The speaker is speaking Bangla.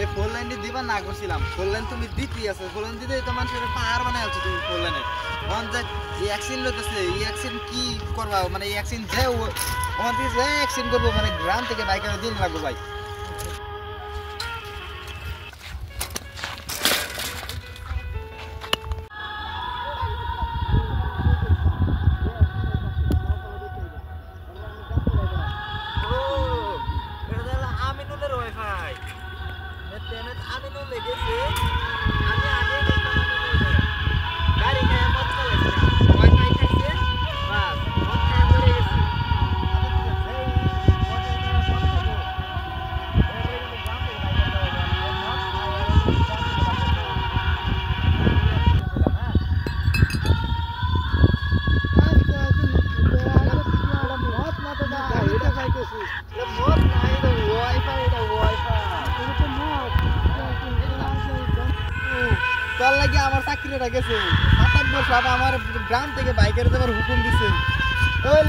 এই ফোর লাইন দিবা না করছিলাম, ফোর লাইন তুমি দিতেই আছে, ফোর লাইন দিতে তো মানুষের পাহাড় বানাই আছো তুমি ফোর লাইনে। ওখান যে এই অ্যাক্সিডেন্ট হইতেছে, এই অ্যাক্সিডেন্ট কি করবা, মানে এই অ্যাক্সিডেন্ট যে ওখান থেকে যে অ্যাক্সিডেন্ট করবো, মানে গ্রাম থেকে বাইকের দিন লাগবো ভাই। আমিনুলের ওয়াইফাই আমিনুল লেগেছে, আমি আগে গাড়ি খায় মদ চালাইছি না, ওয়াইফাই খাইছে বাস মদ খায় মরে গেছে। তোর লাগে আমার চাকরিটা গেছে, 7-8 বছর আমার গ্রাম থেকে বাইকের যাবার হুকুম দিছে। ওই